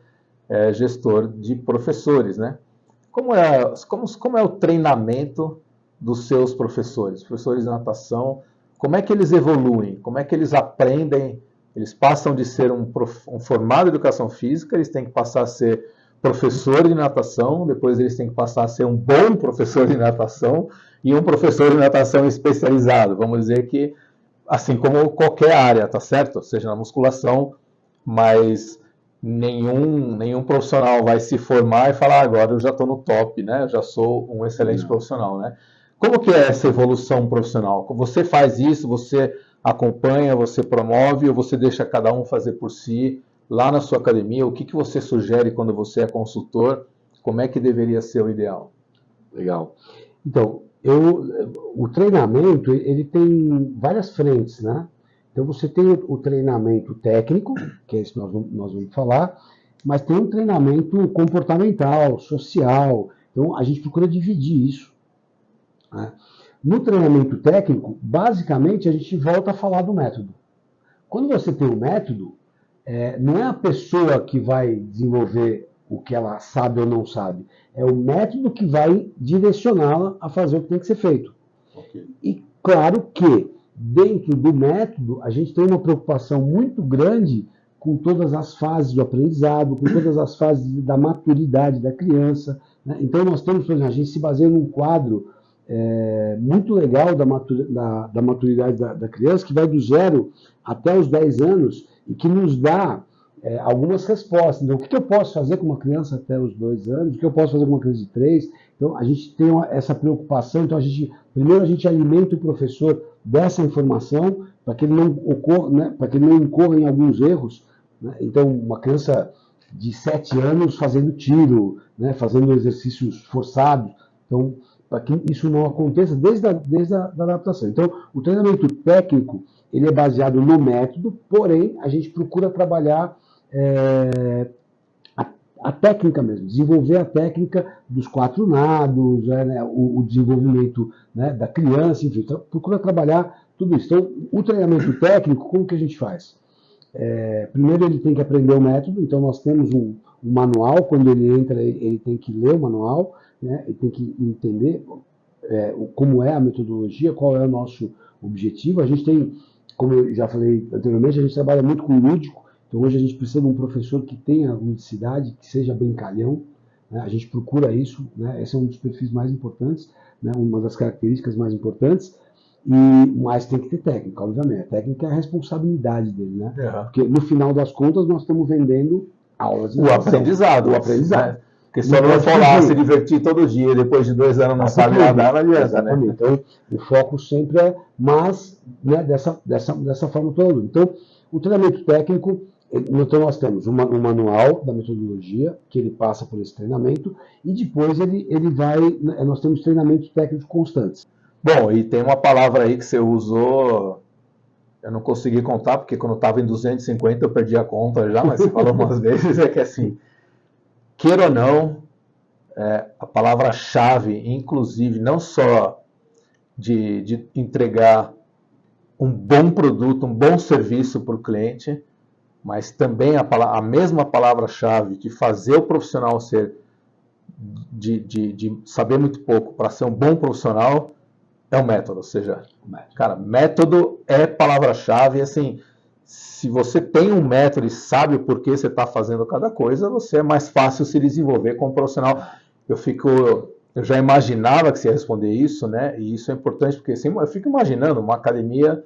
é gestor de professores, né? Como é o treinamento dos seus professores de natação? Como é que eles evoluem? Como é que eles aprendem? Eles passam de ser um formado em educação física, eles têm que passar a ser professor de natação, depois eles têm que passar a ser um bom professor de natação e um professor de natação especializado. Vamos dizer que, assim como qualquer área, tá certo? Seja na musculação, mas nenhum profissional vai se formar e falar, agora eu já estou no top, né? Eu já sou um excelente profissional, né? Como que é essa evolução profissional? Você faz isso, você acompanha, você promove ou você deixa cada um fazer por si lá na sua academia? O que você sugere quando você é consultor? Como é que deveria ser o ideal? Legal. Então, o treinamento, ele tem várias frentes, né? Então você tem o treinamento técnico, que é esse que nós vamos falar, mas tem um treinamento comportamental, social. Então a gente procura dividir isso. Né? No treinamento técnico, basicamente a gente volta a falar do método. Quando você tem um método, não é a pessoa que vai desenvolver o que ela sabe ou não sabe, é o método que vai direcioná-la a fazer o que tem que ser feito. Okay. E claro que dentro do método, a gente tem uma preocupação muito grande com todas as fases do aprendizado, com todas as fases da maturidade da criança. Né? Então, nós temos, por exemplo, a gente se baseia num quadro muito legal da maturidade da criança, que vai do 0 até os 10 anos e que nos dá algumas respostas. Então, o que eu posso fazer com uma criança até os 2 anos? O que eu posso fazer com uma criança de 3? Então, a gente tem essa preocupação. Então, primeiro a gente alimenta o professor dessa informação para que ele não ocorra, né, para que ele não incorra em alguns erros. Né? Então, uma criança de 7 anos fazendo tiro, né, fazendo exercícios forçados. Então, para que isso não aconteça desde a adaptação. Então, o treinamento técnico ele é baseado no método, porém, a gente procura trabalhar a técnica mesmo, desenvolver a técnica dos 4 nados, né, o desenvolvimento, né, da criança, enfim, procura trabalhar tudo isso. Então, o treinamento técnico, como que a gente faz? Primeiro ele tem que aprender o método, então nós temos um manual, quando ele entra ele tem que ler o manual, né, ele tem que entender como é a metodologia, qual é o nosso objetivo. A gente tem, como eu já falei anteriormente, a gente trabalha muito com lúdico, então hoje a gente precisa de um professor que tenha ludicidade, que seja brincalhão, né, a gente procura isso, né, esse é um dos perfis mais importantes, né, uma das características mais importantes. Mas tem que ter técnica, obviamente. A técnica é a responsabilidade dele, né? Uhum. Porque no final das contas nós estamos vendendo aulas de natação. O aprendizado. Né? Porque só não for lá se divertir todo dia, depois de 2 anos não sabe nadar, não adianta. Exatamente. Né? Então, o foco sempre é, mas, né, dessa forma toda. Então, o treinamento técnico, então nós temos um manual da metodologia, que ele passa por esse treinamento, e depois ele vai, nós temos treinamentos técnicos constantes. Bom, e tem uma palavra aí que você usou, eu não consegui contar, porque quando eu estava em 250 eu perdi a conta já, mas você falou umas vezes, é que assim, queira ou não, a palavra-chave, inclusive, não só de entregar um bom produto, um bom serviço para o cliente, mas também a mesma palavra-chave de fazer o profissional de saber muito pouco para ser um bom profissional, é o método. Ou seja, cara, método é palavra-chave. Assim, se você tem um método e sabe o porquê você está fazendo cada coisa, você é mais fácil se desenvolver como profissional. Eu já imaginava que você ia responder isso, né? E isso é importante porque assim, eu fico imaginando uma academia,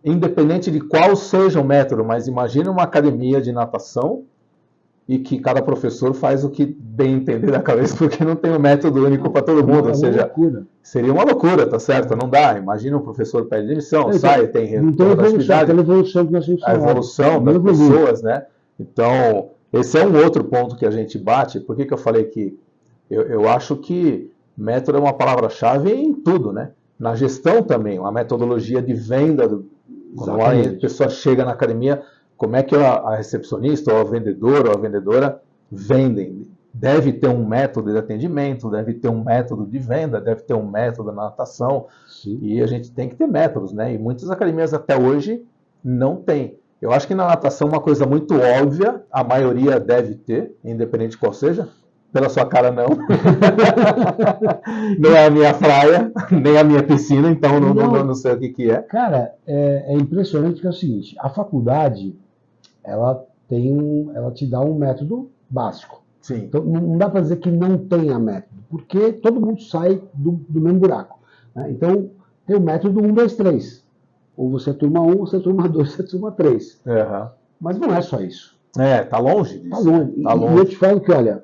independente de qual seja o método, mas imagina uma academia de natação e que cada professor faz o que bem entender da cabeça, porque não tem um método único para todo mundo. Ou seja, seria uma loucura, tá certo? Não dá. Imagina um professor pede demissão, sai, tem rotatividade. A evolução das pessoas, né? Então, esse é um outro ponto que a gente bate. Por que eu falei que eu acho que método é uma palavra-chave em tudo, né? Na gestão também, uma metodologia de venda. Quando a pessoa chega na academia, como é que a recepcionista, ou a vendedora, ou a vendedora vendem? Deve ter um método de atendimento, deve ter um método de venda, deve ter um método na natação. Sim. E a gente tem que ter métodos, né? E muitas academias até hoje não têm. Eu acho que na natação uma coisa muito óbvia, a maioria deve ter, independente de qual seja. Pela sua cara, não. Não é a minha praia, nem a minha piscina, então não sei o que é. Cara, é impressionante que é o seguinte, a faculdade, ela te dá um método básico. Sim. Então, não dá para dizer que não tenha método, porque todo mundo sai do mesmo buraco. Né? Então, tem o método 1, 2, 3. Ou você é turma 1, você é turma 2, você é turma 3. Uhum. Mas não é só isso. Tá longe disso. Tá longe. E eu te falo que, olha,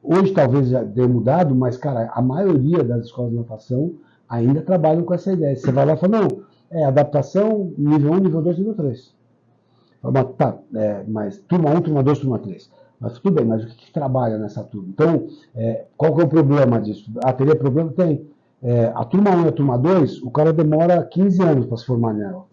hoje talvez já tenha mudado, mas, cara, a maioria das escolas de natação ainda trabalham com essa ideia. Você vai lá e fala, não, adaptação nível 1, nível 2, nível 3. Mas turma 1, turma 2, turma 3. Mas tudo bem, mas o que trabalha nessa turma? Então, qual que é o problema disso? Teria problema? Tem. A turma 1 e a turma 2, o cara demora 15 anos para se formar nela.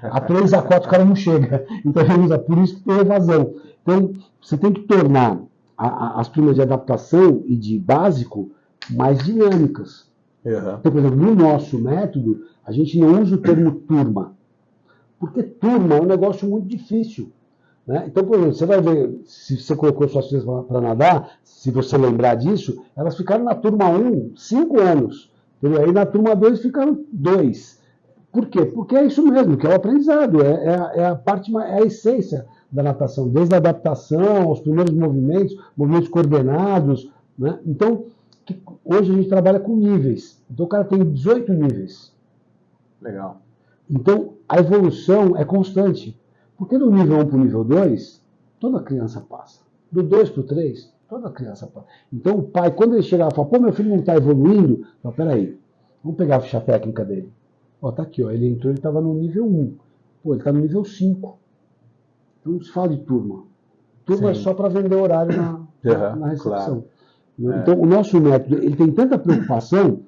A 3, a 4, o cara não chega. Então, por isso que tem evasão. Então, você tem que tornar as turmas de adaptação e de básico mais dinâmicas. Uhum. Então, por exemplo, no nosso método, a gente não usa o termo turma. Porque turma é um negócio muito difícil. Né? Então, por exemplo, você vai ver, se você colocou suas filhas para nadar, se você lembrar disso, elas ficaram na turma 1 5 anos. Entendeu? Aí na turma 2 ficaram 2. Por quê? Porque é isso mesmo, que é o aprendizado, é a parte, é a essência da natação, desde a adaptação aos primeiros movimentos coordenados. Né? Então, hoje a gente trabalha com níveis. Então, o cara tem 18 níveis. Legal. Então, a evolução é constante. Porque do nível 1 para o nível 2, toda criança passa. Do 2 para o 3, toda criança passa. Então, o pai, quando ele chegar e falar, meu filho não está evoluindo, fala, peraí, vamos pegar a ficha técnica dele. Tá aqui, ele entrou, ele estava no nível 1. Ele está no nível 5. Então, não se fala de turma. Turma Sim. é só para vender horário na recepção. Claro. Então, o nosso método, ele tem tanta preocupação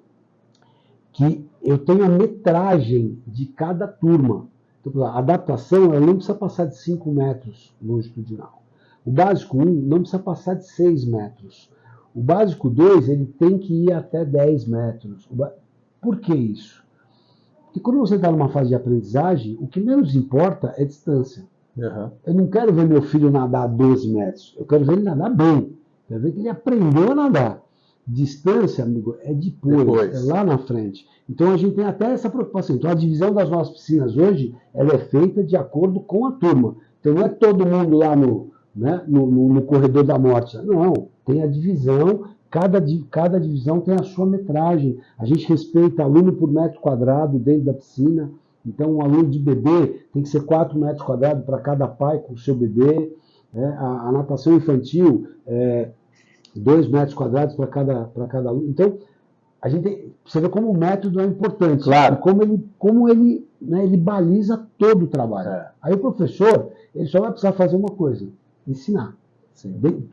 que eu tenho a metragem de cada turma. Então, a adaptação ela não precisa passar de 5 metros longitudinal. O básico 1 não precisa passar de 6 metros. O básico 2 ele tem que ir até 10 metros. Por que isso? Porque quando você está numa fase de aprendizagem, o que menos importa é distância. Uhum. Eu não quero ver meu filho nadar 12 metros. Eu quero ver ele nadar bem. Eu quero ver que ele aprendeu a nadar. Distância, amigo, é depois, é lá na frente. Então a gente tem até essa preocupação. Então a divisão das nossas piscinas hoje, ela é feita de acordo com a turma. Então não é todo mundo lá no corredor da morte. Não, tem a divisão, cada divisão tem a sua metragem. A gente respeita aluno por metro quadrado dentro da piscina. Então um aluno de bebê tem que ser 4 metros quadrados para cada pai com o seu bebê. A natação infantil 2 metros quadrados para cada aluno. Então, a gente você vê como o método é importante. Claro. E como ele baliza todo o trabalho. Aí o professor, ele só vai precisar fazer uma coisa, ensinar.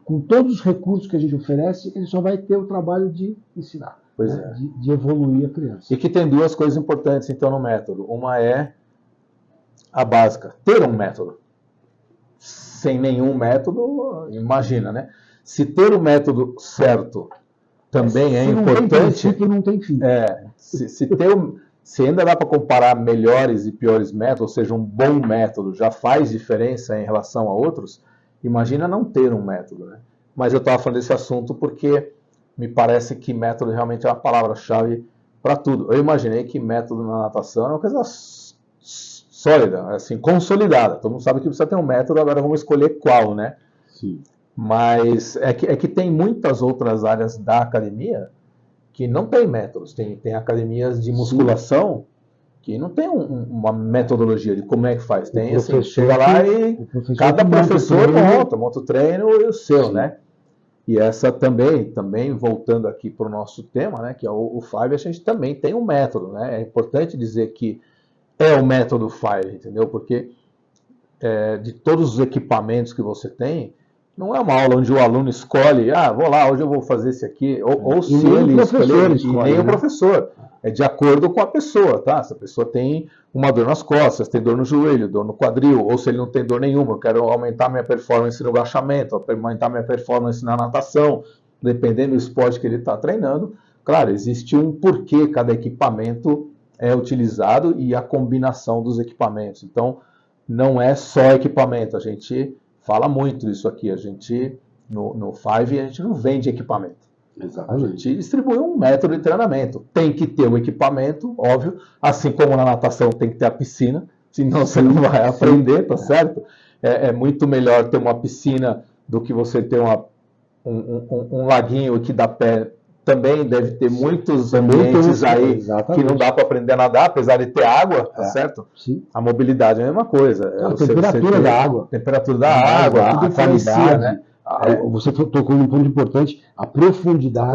Com todos os recursos que a gente oferece, ele só vai ter o trabalho de ensinar. De evoluir a criança. E que tem duas coisas importantes, então, no método. Uma é a básica, ter um método. Sem nenhum método, imagina, né? Se ter o método certo também é importante. Não tem fim. Se ainda dá para comparar melhores e piores métodos, ou seja, um bom método já faz diferença em relação a outros, imagina não ter um método, né? Mas eu estava falando desse assunto porque me parece que método realmente é uma palavra-chave para tudo. Eu imaginei que método na natação é uma coisa sólida, assim, consolidada. Todo mundo sabe que precisa ter um método, agora vamos escolher qual, né? Sim. Mas é que tem muitas outras áreas da academia que não tem métodos. Tem academias de musculação que não tem uma metodologia de como é que faz. Tem assim, chega lá e cada professor monta o treino e o seu, né? E essa também voltando aqui para o nosso tema, né, que é o Five, a gente também tem um método, né? É importante dizer que é o método Five, entendeu? Porque de todos os equipamentos que você tem, não é uma aula onde o aluno escolhe, vou lá, hoje eu vou fazer esse aqui, ou se ele escolher, e nem o professor. É de acordo com a pessoa, tá? Se a pessoa tem uma dor nas costas, tem dor no joelho, dor no quadril, ou se ele não tem dor nenhuma, eu quero aumentar minha performance no agachamento, aumentar minha performance na natação, dependendo do esporte que ele está treinando. Claro, existe um porquê cada equipamento é utilizado e a combinação dos equipamentos. Então, não é só equipamento, a gente fala muito disso aqui. A gente, no Five, a gente não vende equipamento. Exatamente. A gente distribui um método de treinamento. Tem que ter o equipamento, óbvio, assim como na natação tem que ter a piscina, senão você não vai aprender, tá certo? É muito melhor ter uma piscina do que você ter um laguinho que dá pé. Também deve ter muitos ambientes aí que não dá para aprender a nadar, apesar de ter água, tá certo? Sim. A mobilidade é a mesma coisa. A temperatura da água. Temperatura da água, tudo influencia, né? Você tocou num ponto importante, a profundidade.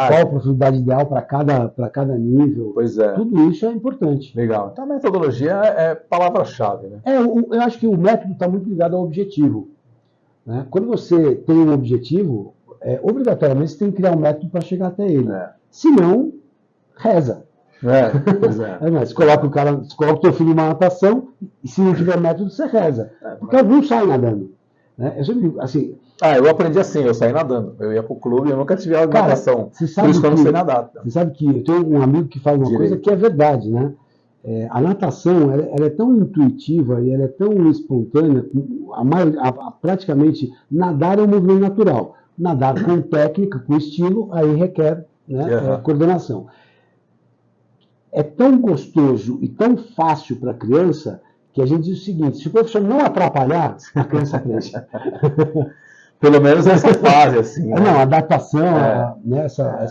Qual a profundidade ideal para cada nível. Pois é. Tudo isso é importante. Legal. Então a metodologia é palavra-chave, né? Eu acho que o método está muito ligado ao objetivo. Né? Quando você tem um objetivo, obrigatoriamente você tem que criar um método para chegar até ele. Se não, reza. Você coloca o teu filho numa natação e se não tiver método, você reza. Porque ele não sai nadando. Né? Eu sempre digo assim. Eu aprendi assim, eu saí nadando. Eu ia pro clube e eu nunca tive aula de natação. Por isso que eu não sei nadar. Você sabe que eu tenho um amigo que faz uma coisa que é verdade, né? A natação ela é tão intuitiva e ela é tão espontânea, praticamente nadar é um movimento natural. Nadar com técnica, com estilo, aí requer coordenação. É tão gostoso e tão fácil para a criança que a gente diz o seguinte: se o professor não atrapalhar, a criança aprende. Pelo menos nessa fase, assim. Não, a adaptação,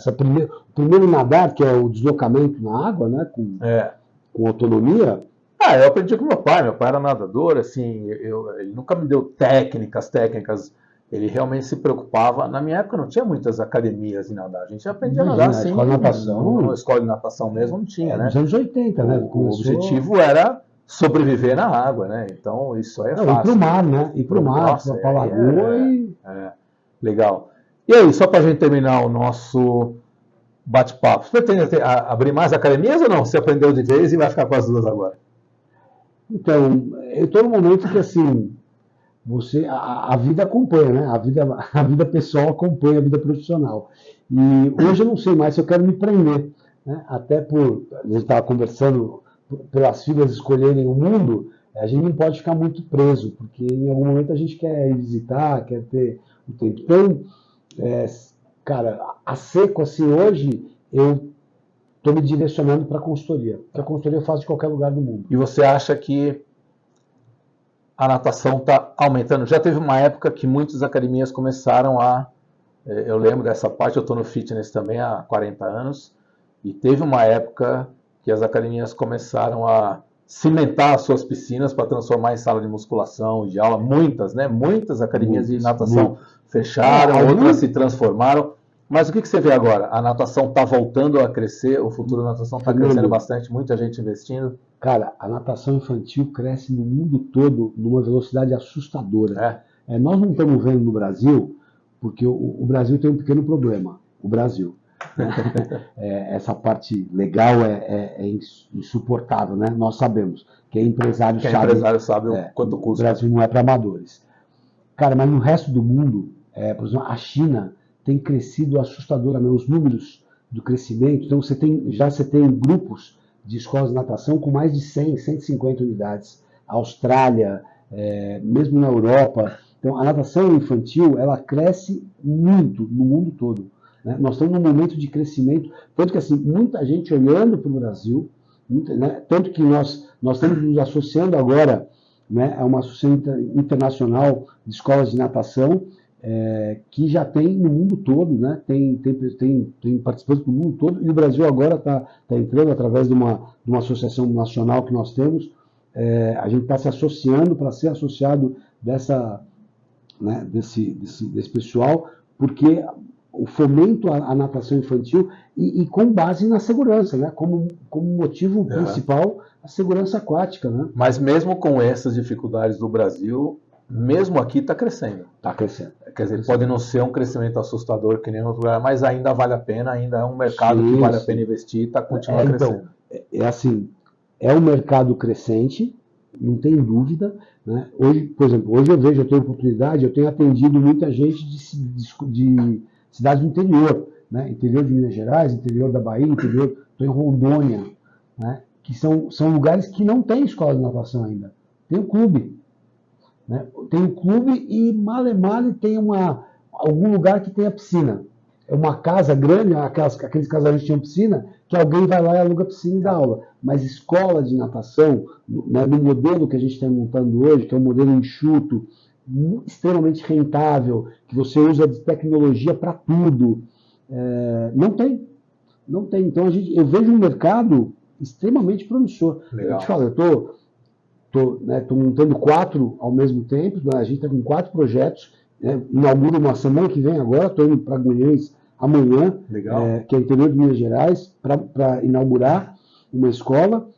o primeiro nadar, que é o deslocamento na água, né, com autonomia. Eu aprendi com meu pai era nadador, assim, ele nunca me deu técnicas, ele realmente se preocupava. Na minha época não tinha muitas academias de nadar, a gente aprendia a nadar assim. Escola de natação. Na escola de natação mesmo não tinha, né? Nos anos 80, né? O objetivo era sobreviver na água, né? Então isso aí é fácil. Ir pro mar, né? Ir pro mar, pra lagoa Legal. E aí, só pra gente terminar o nosso bate-papo, você pretende abrir mais academias ou não? Você aprendeu de vez e vai ficar com as duas agora? Então, eu estou num momento que, assim, a vida acompanha, né? A vida pessoal acompanha a vida profissional. E hoje eu não sei mais se eu quero me prender, né? Até a gente estava conversando, pelas filhas escolherem o mundo, a gente não pode ficar muito preso, porque em algum momento a gente quer ir visitar, quer ter o tempo. Então, é, cara, a seco, assim, hoje, eu estou me direcionando para a consultoria. Porque a consultoria eu faço de qualquer lugar do mundo. E você acha que a natação está aumentando? Já teve uma época que muitas academias começaram eu lembro dessa parte, eu estou no fitness também há 40 anos, e teve uma época que as academias começaram a cimentar as suas piscinas para transformar em sala de musculação, de aula. Muitas, né? Muitas academias de natação fecharam, outras se transformaram. Mas o que você vê agora? A natação está voltando a crescer, o futuro da natação está crescendo bastante, muita gente investindo. Cara, a natação infantil cresce no mundo todo numa velocidade assustadora. Nós não estamos vendo no Brasil, porque o Brasil tem um pequeno problema. O Brasil. Essa parte legal é insuportável, né? Nós sabemos. Quem é empresário sabe o quanto custa. O Brasil não é para amadores. Cara, mas no resto do mundo, por exemplo, a China tem crescido assustadoramente. Os números do crescimento, então você tem grupos de escolas de natação com mais de 100, 150 unidades. A Austrália, mesmo na Europa. Então, a natação infantil, ela cresce muito no mundo todo. Né? Nós estamos num momento de crescimento, tanto que assim, muita gente olhando para o Brasil, né? Tanto que nós estamos nos associando agora, né, a uma associação internacional de escolas de natação, que já tem no mundo todo, né? Tem participantes do mundo todo, e o Brasil agora está entrando através de uma associação nacional que nós temos. A gente está se associando para ser associado desse pessoal, porque o fomento à natação infantil e com base na segurança, né? Como motivo principal a segurança aquática, né? Mas mesmo com essas dificuldades do Brasil, mesmo aqui está crescendo. Está crescendo. Quer dizer, pode não ser um crescimento assustador que nem em outro lugar, mas ainda vale a pena, ainda é um mercado que vale a pena investir e está continuando crescendo. Então, assim, é um mercado crescente, não tem dúvida, né? Hoje, por exemplo, eu tenho oportunidade, eu tenho atendido muita gente de cidades do interior, né? Interior de Minas Gerais, interior da Bahia, estou em Rondônia, né? Que são lugares que não tem escola de natação ainda. Tem um clube, né? Tem um clube e male tem algum lugar que tem a piscina. É uma casa grande, aqueles casais que tinham piscina, que alguém vai lá e aluga a piscina e dá aula. Mas escola de natação, né, no modelo que a gente está montando hoje, que é um modelo enxuto, extremamente rentável, que você usa de tecnologia para tudo, não tem. Não tem. Então eu vejo um mercado extremamente promissor. Legal. Eu te falo, eu estou montando 4 ao mesmo tempo, né? A gente está com 4 projetos, né? Inauguro uma semana que vem agora, estou indo para Guanhães amanhã, que é interior de Minas Gerais, para inaugurar uma escola.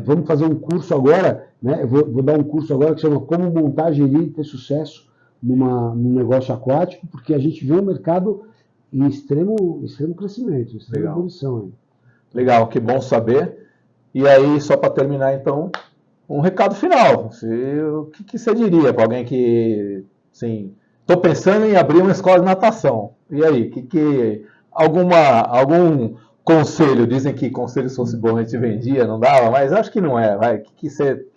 Vamos fazer um curso agora, né? Eu vou dar um curso agora que chama Como Montar, Gerir e Ter Sucesso num negócio aquático, porque a gente vê um mercado em extremo crescimento, extrema evolução. Legal, que bom saber. E aí, só para terminar, então, um recado final. O que você diria para alguém que, assim, estou pensando em abrir uma escola de natação? E aí, algum conselho? Dizem que conselho se fosse bom a gente vendia, não dava, mas acho que não é. O que você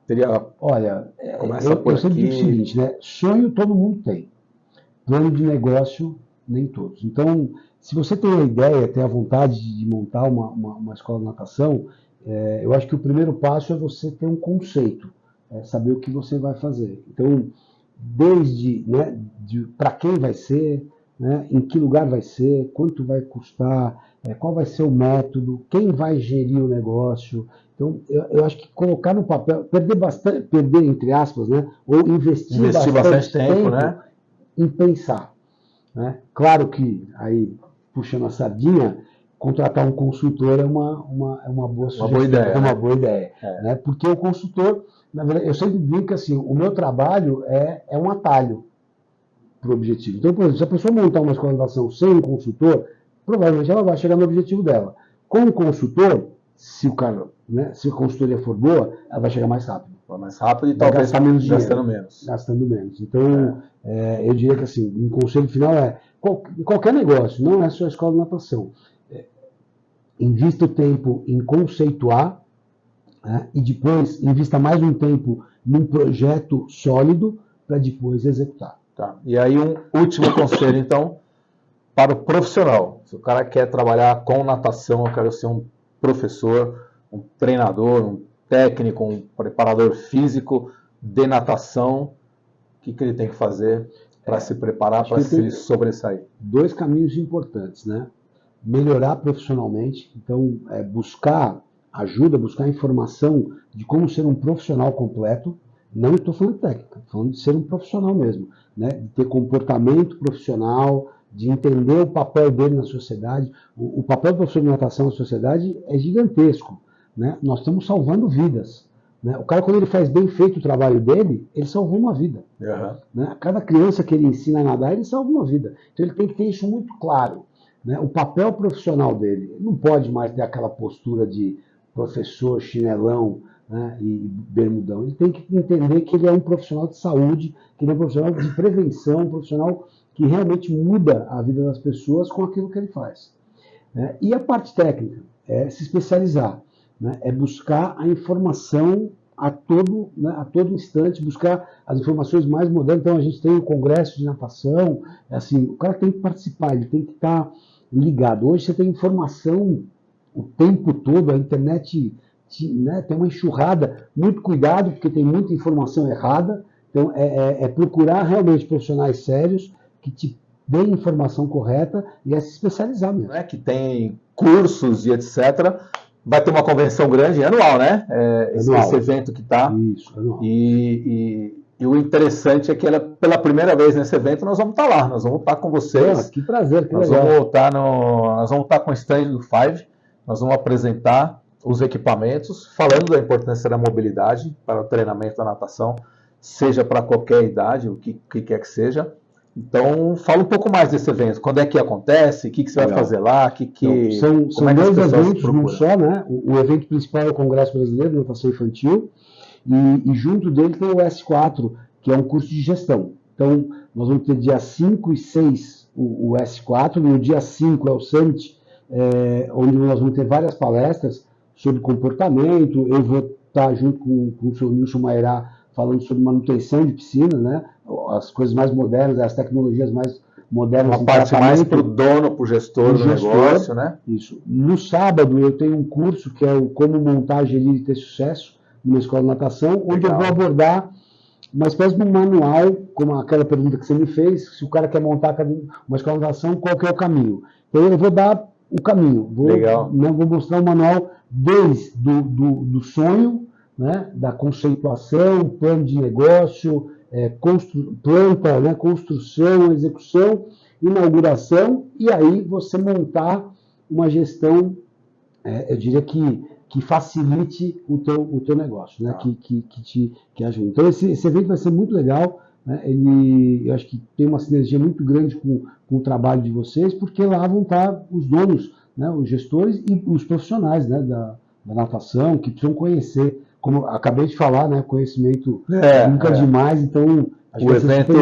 teria? Olha, eu sempre digo o seguinte, né? Sonho todo mundo tem. Plano de negócio, nem todos. Então, se você tem a ideia, tem a vontade de montar uma escola de natação, eu acho que o primeiro passo é você ter um conceito, saber o que você vai fazer. Então, desde, né, para quem vai ser, né, em que lugar vai ser, quanto vai custar, qual vai ser o método, quem vai gerir o negócio. Então, eu acho que colocar no papel, perder entre aspas, né, ou investir bastante tempo, né, em pensar. Né? Claro que, aí, puxando a sardinha, contratar um consultor é uma boa sugestão, boa ideia, é uma boa ideia. Né? Porque o consultor, na verdade, eu sempre digo que assim, o meu trabalho é um atalho para o objetivo. Então, por exemplo, se a pessoa montar uma escola de natação sem um consultor, provavelmente ela vai chegar no objetivo dela. Com o consultor, se o cara, né, se a consultoria for boa, ela vai chegar mais rápido. Mais rápido e talvez gastando menos. Gastando menos. Então, eu diria que assim, um conselho final é, qualquer negócio, não é só a escola de natação. Invista o tempo em conceituar, né, e depois invista mais um tempo num projeto sólido para depois executar. Tá. E aí um último conselho, então, para o profissional. Se o cara quer trabalhar com natação, eu quero ser um professor, um treinador, um técnico, um preparador físico de natação, o que ele tem que fazer para se preparar, para se sobressair? 2 caminhos importantes, né? Melhorar profissionalmente, então buscar ajuda, buscar informação de como ser um profissional completo. Não estou falando de técnica, estou falando de ser um profissional mesmo, né? De ter comportamento profissional, de entender o papel dele na sociedade. O papel do professor de natação na sociedade é gigantesco, né? Nós estamos salvando vidas, né? O cara, quando ele faz bem feito o trabalho dele, ele salvou uma vida. Né? Cada criança que ele ensina a nadar, ele salva uma vida. Então ele tem que ter isso muito claro, né? O papel profissional dele. Ele não pode mais ter aquela postura de professor chinelão, né, e bermudão. Ele tem que entender que ele é um profissional de saúde, que ele é um profissional de prevenção, um profissional que realmente muda a vida das pessoas com aquilo que ele faz. Né? E a parte técnica é se especializar, né? É buscar a informação a todo instante, buscar as informações mais modernas. Então a gente tem o congresso de natação, assim, o cara tem que participar, ele tem que estar ligado. Hoje você tem informação o tempo todo, a internet, né, tem uma enxurrada, muito cuidado, porque tem muita informação errada. Então, procurar realmente profissionais sérios que te deem informação correta e se especializar mesmo. Não é que tem cursos e etc. Vai ter uma convenção grande, anual, né? Esse evento que está. Isso, anual. E o interessante é que pela primeira vez nesse evento nós vamos estar lá, nós vamos estar com vocês. Que prazer, que nós legal. Nós vamos estar com o stand do Five, nós vamos apresentar os equipamentos, falando da importância da mobilidade para o treinamento da natação, seja para qualquer idade, o que quer que seja. Então, fala um pouco mais desse evento. Quando é que acontece? O que você vai fazer lá? Então, são 2 eventos, não só, né? O evento principal é o Congresso Brasileiro de Natação Infantil, e junto dele tem o S4, que é um curso de gestão. Então, nós vamos ter dia 5 e 6 o S4, no dia 5 é o Summit, onde nós vamos ter várias palestras sobre comportamento. Eu vou estar junto com o senhor Nilson Mairá falando sobre manutenção de piscina, né? As coisas mais modernas, as tecnologias mais modernas. Uma parte mais para o dono, para o gestor do negócio, né? Isso. No sábado eu tenho um curso que é o Como Montar, Gerir e Ter Sucesso numa escola de natação, onde eu vou abordar uma espécie de um manual, como aquela pergunta que você me fez, se o cara quer montar uma escola de natação, qual que é o caminho? Então eu vou dar o caminho, vou mostrar o manual desde do sonho, né, da conceituação, plano de negócio, planta, né, construção, execução, inauguração, e aí você montar uma gestão, eu diria que facilite o teu negócio, né, que ajude. Então esse evento vai ser muito legal, né, eu acho que tem uma sinergia muito grande com o trabalho de vocês, porque lá vão estar os donos, né, os gestores e os profissionais, né, da natação, que precisam conhecer. Como acabei de falar, né, conhecimento nunca demais, então o evento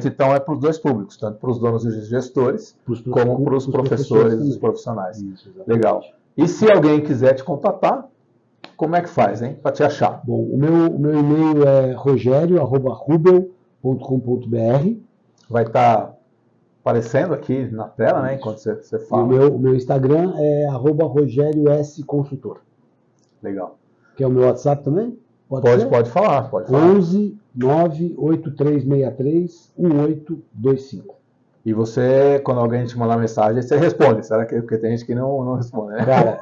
então é para os 2 públicos, tanto para os donos e gestores, como para os professores e os profissionais. Isso, legal. E se alguém quiser te contatar, como é que faz, hein, para te achar? Bom, o meu e-mail é rogerio@rubel.com.br. Vai estar aparecendo aqui na tela, né, enquanto você fala. E o meu Instagram é @rogeriosconsultor. Legal. Que é o meu WhatsApp também? Pode falar. 11 98363 1825. E você, quando alguém te mandar mensagem, você responde. Será que porque tem gente que não responde, né? Cara,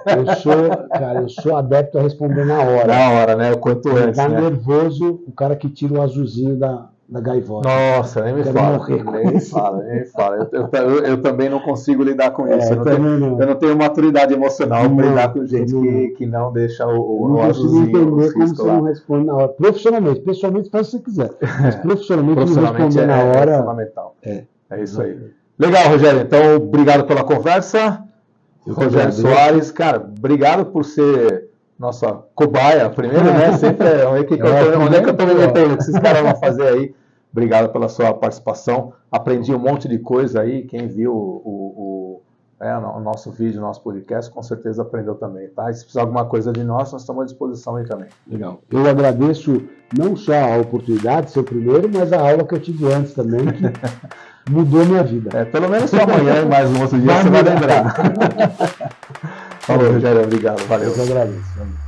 eu sou adepto a responder na hora. Na hora, né? O quanto antes, tá né? nervoso o cara que tira o azulzinho da gaivota. Nossa, nem me fala. Eu também não consigo lidar com isso. Eu não tenho maturidade emocional para lidar com gente que não deixa o azulzinho. Eu não consigo entender como você não responde na hora. Profissionalmente, pessoalmente faz o que você quiser. Mas profissionalmente não responder na hora é fundamental. É isso aí. Legal, Rogério. Então, obrigado pela conversa. Rogério Soares, cara, obrigado por ser nossa cobaia primeiro, né? Sempre onde é que eu tô me metendo, o que esses caras vão fazer aí. Obrigado pela sua participação. Aprendi um monte de coisa aí. Quem viu o nosso vídeo, o nosso podcast, com certeza aprendeu também, tá? E se precisar de alguma coisa de nós estamos à disposição aí também. Legal. Eu agradeço não só a oportunidade de ser o primeiro, mas a aula que eu tive antes também, que mudou a minha vida. Pelo menos só amanhã e mais um outro dia você vai lembrar. Falou, Rogério. Obrigado. Valeu. Eu que agradeço. Valeu.